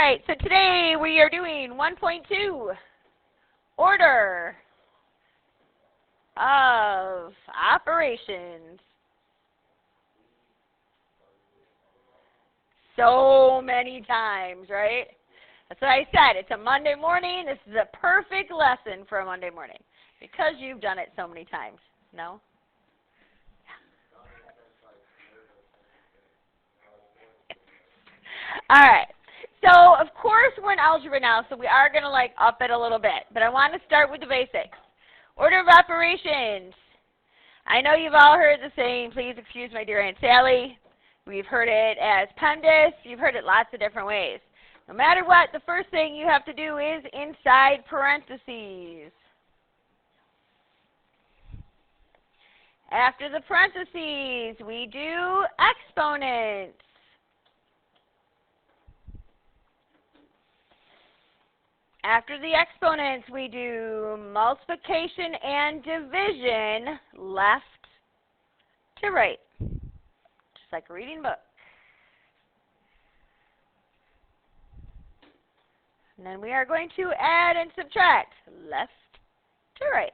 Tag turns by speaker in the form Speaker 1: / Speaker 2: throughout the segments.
Speaker 1: right, so today we are doing 1.2, order of operations. So many times, right? That's what I said. It's a Monday morning. This is a perfect lesson for a Monday morning because you've done it so many times. No? All right. So, of course, we're in algebra now, so we are going to, up it a little bit. But I want to start with the basics. Order of operations. I know you've all heard the saying, please excuse my dear Aunt Sally. We've heard it as PEMDAS. You've heard it lots of different ways. No matter what, the first thing you have to do is inside parentheses. After the parentheses, we do exponents. After the exponents, we do multiplication and division, left to right, just like a reading book. And then we are going to add and subtract, left to right.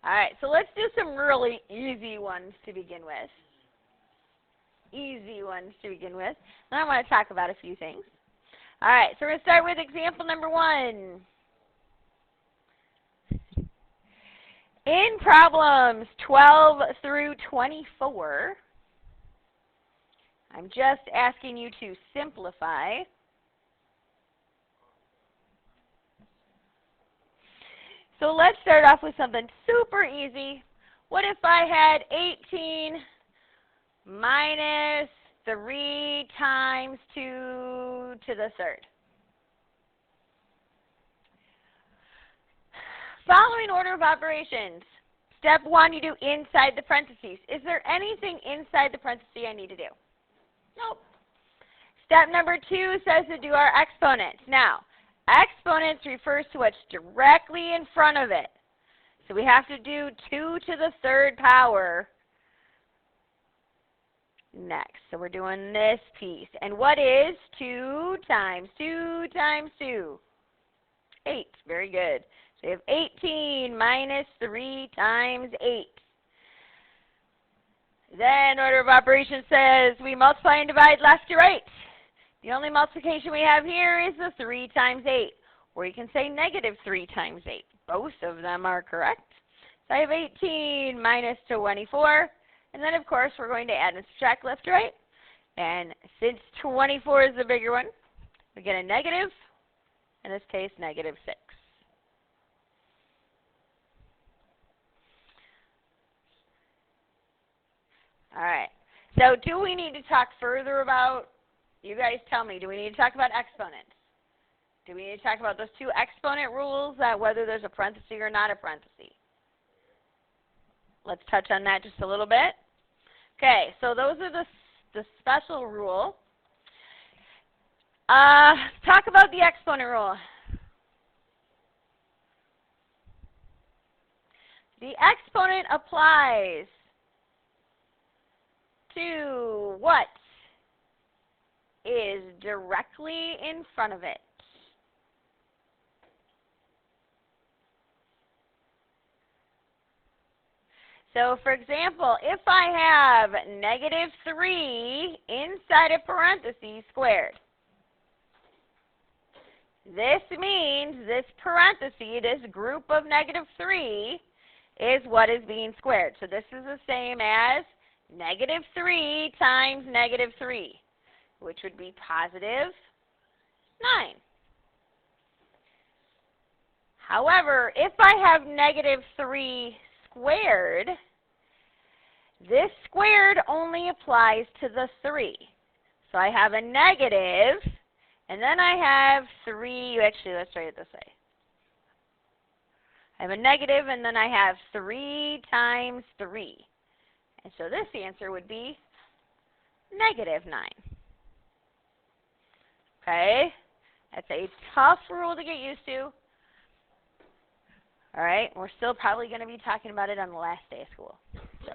Speaker 1: All right, so let's do some really easy ones to begin with. Easy ones to begin with. Then I want to talk about a few things. All right, so we're going to start with example number 1. In problems 12 through 24, I'm just asking you to simplify. So let's start off with something super easy. What if I had 18 minus 3 times 2 to the third? Following order of operations. Step 1, you do inside the parentheses. Is there anything inside the parentheses I need to do? Nope. Step number 2 says to do our exponents. Now, exponents refers to what's directly in front of it. So we have to do 2 to the third power next. So we're doing this piece. And what is 2 times 2 times 2? 8. Very good. So we have 18 minus 3 times 8. Then order of operations says we multiply and divide left to right. The only multiplication we have here is the 3 times 8. Or you can say negative 3 times 8. Both of them are correct. So I have 18 minus 24. And then, of course, we're going to add and subtract left to right. And since 24 is the bigger one, we get a negative. In this case, negative 6. All right. So do we need to talk further about, you guys tell me, do we need to talk about exponents? Do we need to talk about those 2 exponent rules, that whether there's a parenthesis or not a parenthesis? Let's touch on that just a little bit. Okay, so those are the special rule. Talk about the exponent rule. The exponent applies to what is directly in front of it. So, for example, if I have negative 3 inside a parenthesis squared, this means this parenthesis, this group of negative 3, is what is being squared. So this is the same as negative 3 times negative 3, which would be positive 9. However, if I have negative 3 squared, this squared only applies to the 3. So I have a negative, and then I have 3. Actually, let's write it this way. I have a negative, and then I have 3 times 3. And so this answer would be negative 9. Okay? That's a tough rule to get used to. All right, we're still probably going to be talking about it on the last day of school. So.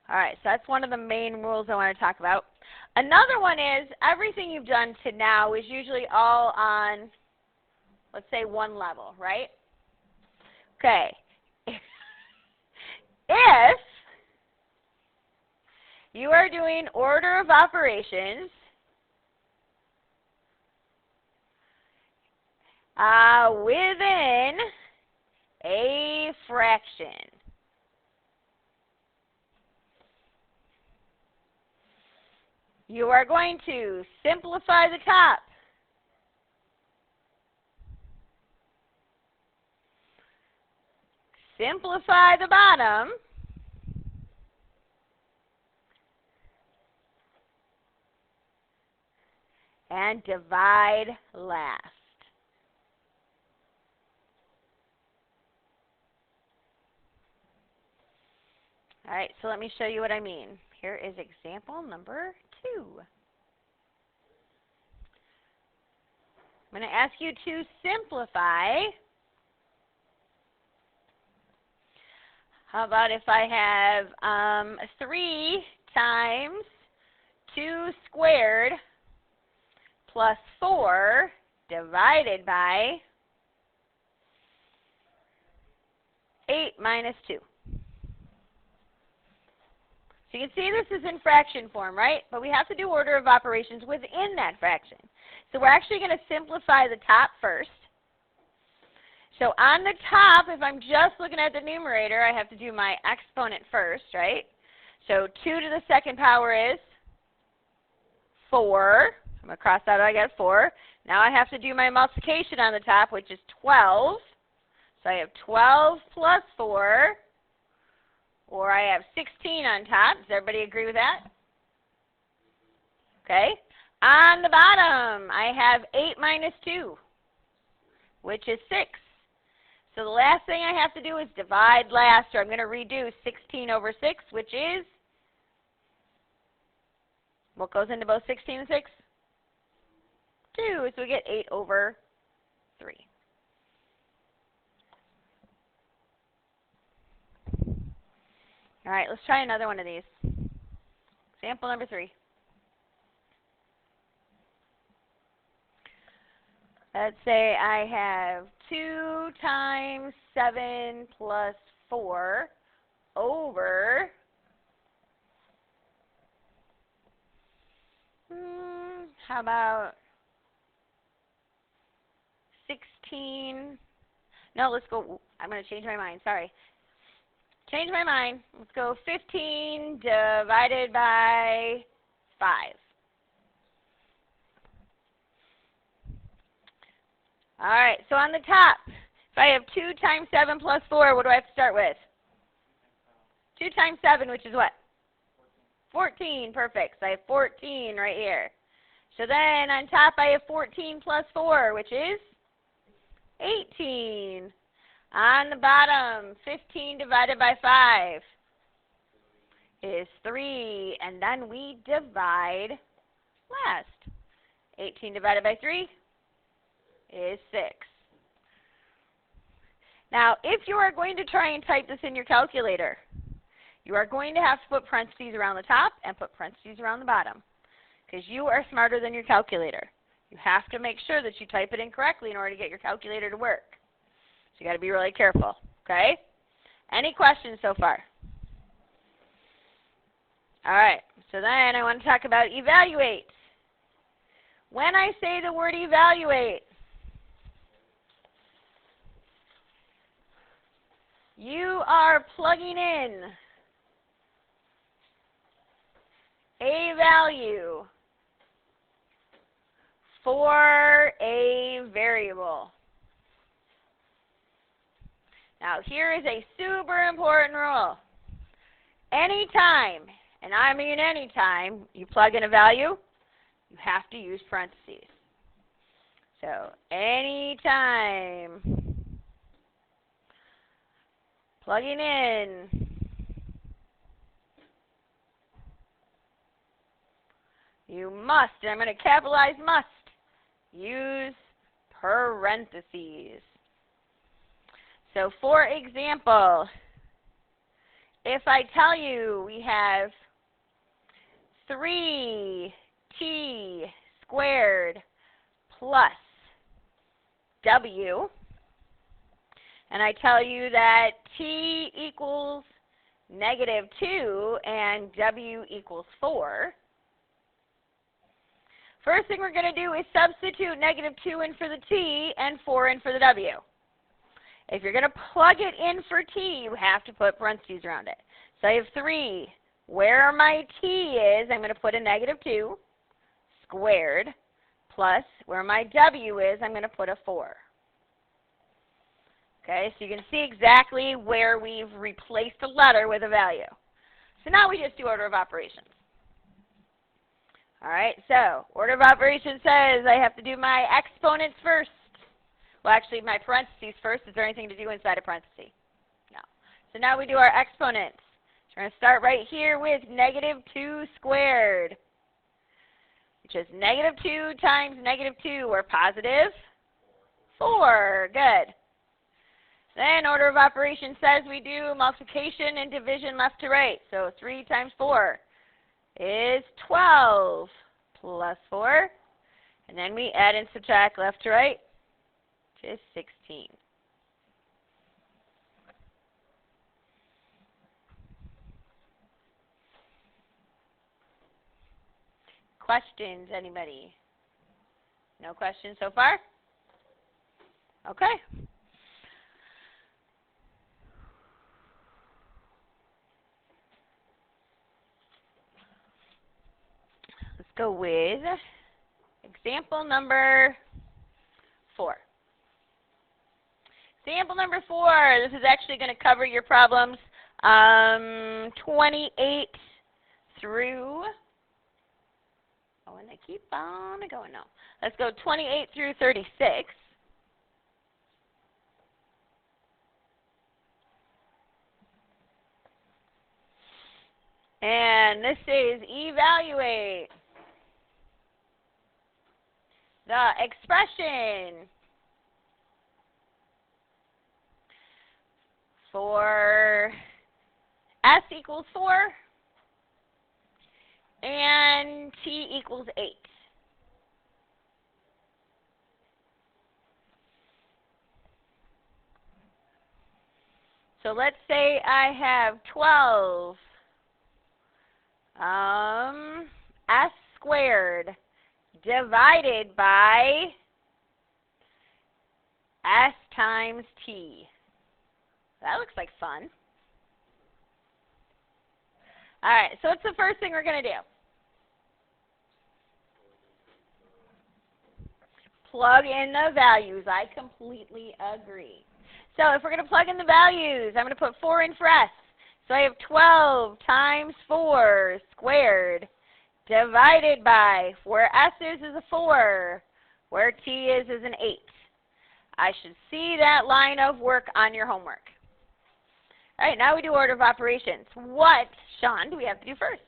Speaker 1: All right, so that's one of the main rules I want to talk about. Another one is everything you've done to now is usually all on, let's say, one level, right? Okay. If you are doing order of operations within a fraction, you are going to simplify the top. Simplify the bottom. And divide last. All right, so let me show you what I mean. Here is example number 2. I'm going to ask you to simplify. How about if I have 3 times 2 squared plus 4 divided by 8 minus 2. So you can see this is in fraction form, right? But we have to do order of operations within that fraction. So we're actually going to simplify the top first. So on the top, if I'm just looking at the numerator, I have to do my exponent first, right? So 2 to the second power is 4. I'm going to cross that out, I got 4. Now I have to do my multiplication on the top, which is 12. So I have 12 plus 4. Or I have 16 on top. Does everybody agree with that? Okay. On the bottom, I have 8 minus 2, which is 6. So the last thing I have to do is divide last, or I'm going to redo 16 over 6, which is, what goes into both 16 and 6? 2. So we get 8 over 3. All right, let's try another one of these. Example number 3. Let's say I have 2 times 7 plus 4 over, how about 16? No, let's go, I'm going to change my mind, sorry. Change my mind. Let's go 15 divided by 5. All right, so on the top, if I have 2 times 7 plus 4, what do I have to start with? 2 times 7, which is what? 14, perfect. So I have 14 right here. So then on top, I have 14 plus 4, which is 18. On the bottom, 15 divided by 5 is 3, and then we divide last. 18 divided by 3 is 6. Now, if you are going to try and type this in your calculator, you are going to have to put parentheses around the top and put parentheses around the bottom, because you are smarter than your calculator. You have to make sure that you type it in correctly in order to get your calculator to work. So you got to be really careful, okay? Any questions so far? All right, so then I want to talk about evaluate. When I say the word evaluate, you are plugging in a value for a variable. Now, here is a super important rule. Anytime, and I mean anytime, you plug in a value, you have to use parentheses. So, anytime plugging in you must, and I'm going to capitalize must, use parentheses. So for example, if I tell you we have 3t squared plus w, and I tell you that t equals -2 and w equals 4, first thing we're going to do is substitute -2 in for the t and 4 in for the w. If you're going to plug it in for t, you have to put parentheses around it. So I have 3. Where my t is, I'm going to put a -2 squared plus where my w is, I'm going to put a 4. Okay, so you can see exactly where we've replaced a letter with a value. So now we just do order of operations. All right, so order of operations says I have to do my exponents first. Well, actually, my parentheses first. Is there anything to do inside a parenthesis? No. So now we do our exponents. So we're going to start right here with -2 squared, which is -2 times -2, or positive 4. Good. Then order of operations says we do multiplication and division left to right. So 3 times 4 is 12 plus 4. And then we add and subtract left to right, which is 16. Questions, anybody? No questions so far? Okay. Let's go with example number 4. Example number 4, this is actually going to cover your problems 28 through, oh, and I keep on going, no. Let's go 28 through 36. And this is evaluate the expression for s equals 4 and t equals 8. So let's say I have 12 s squared divided by s times t. That looks like fun. All right, so what's the first thing we're going to do? Plug in the values. I completely agree. So if we're going to plug in the values, I'm going to put 4 in for s. So I have 12 times 4 squared divided by, where s is a 4, where t is an 8. I should see that line of work on your homework. All right, now we do order of operations. What, Sean, do we have to do first?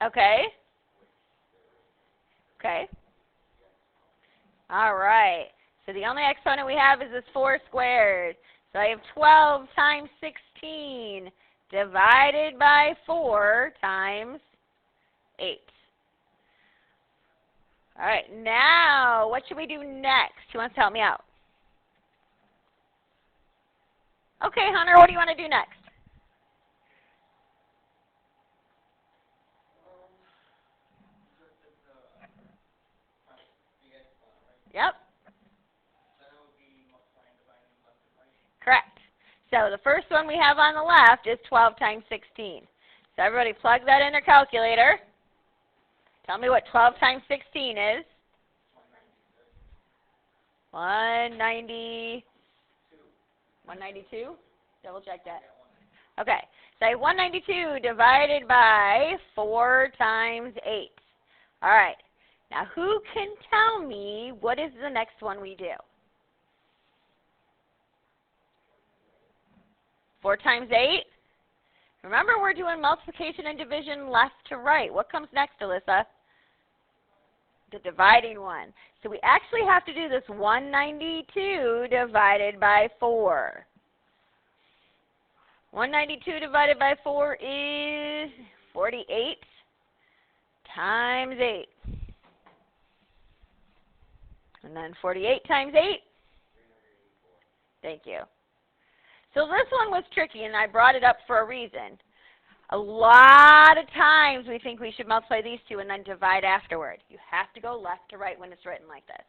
Speaker 1: Okay. Okay. All right. So the only exponent we have is this 4 squared. So I have 12 times 16 divided by 4 times 8. All right, now what should we do next? Who wants to help me out? Okay, Hunter, what do you want to do next? Yep. Correct. So the first one we have on the left is 12 times 16. So everybody plug that in their calculator. Tell me what 12 times 16 is. 192. 192? Double check that. Okay. So 192 divided by 4 times 8. All right. Now who can tell me what is the next one we do? 4 times 8? Remember, we're doing multiplication and division left to right. What comes next, Alyssa? The dividing one. So we actually have to do this 192 divided by 4. 192 divided by 4 is 48 times 8. And then 48 times 8? Thank you. So this one was tricky, and I brought it up for a reason. A lot of times we think we should multiply these two and then divide afterward. You have to go left to right when it's written like this.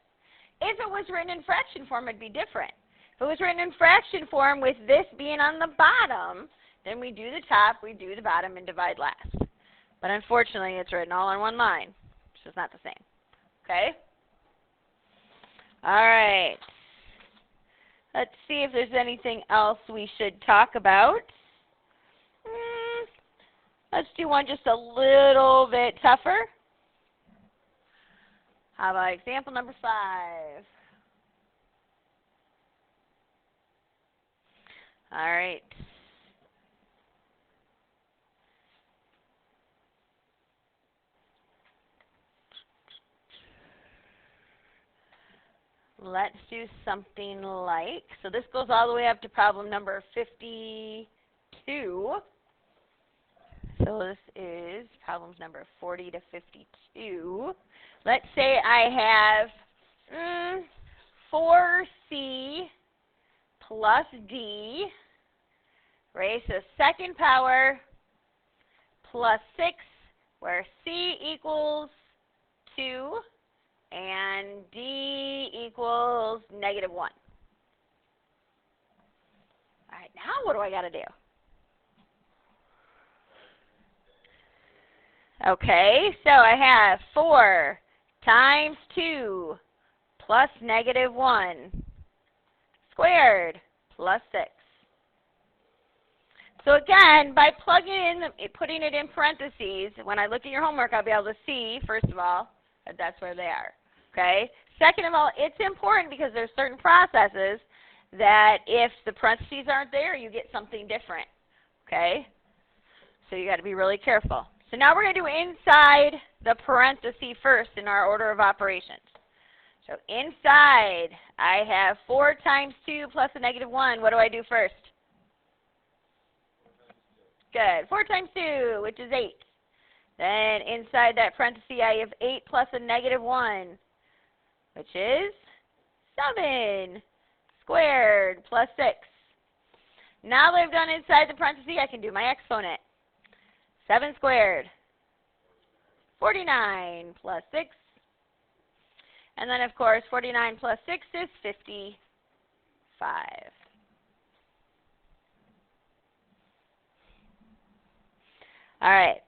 Speaker 1: If it was written in fraction form, it'd be different. If it was written in fraction form with this being on the bottom, then we do the top, we do the bottom, and divide last. But unfortunately, it's written all on one line, which is not the same. Okay? All right. Let's see if there's anything else we should talk about. Let's do one just a little bit tougher. How about example number 5? All right. Let's do something like, so this goes all the way up to problem number 52. So this is problems number 40 to 52. Let's say I have 4c plus d raised to the second power plus 6, where c equals 2 and d equals -1. All right, now what do I got to do? Okay, so I have 4 times 2 plus -1 squared plus 6. So again, by plugging in, putting it in parentheses, when I look at your homework, I'll be able to see, first of all, that that's where they are. Okay? Second of all, it's important because there's certain processes that if the parentheses aren't there, you get something different. Okay? So you got to be really careful. So now we're going to do inside the parenthesis first in our order of operations. So inside, I have 4 times 2 plus a -1. What do I do first? Good. 4 times 2, which is 8. Then inside that parenthesis, I have 8 plus a -1, which is 7 squared plus 6. Now that I've done inside the parenthesis, I can do my exponent. 7 squared, 49 plus 6. And then, of course, 49 plus 6 is 55. All right.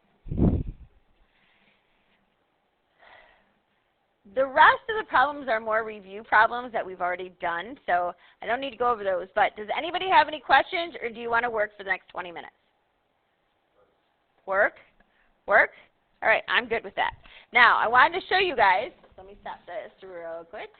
Speaker 1: The rest of the problems are more review problems that we've already done, so I don't need to go over those. But does anybody have any questions, or do you want to work for the next 20 minutes? Work? Work? All right, I'm good with that. Now, I wanted to show you guys. Let me stop this real quick.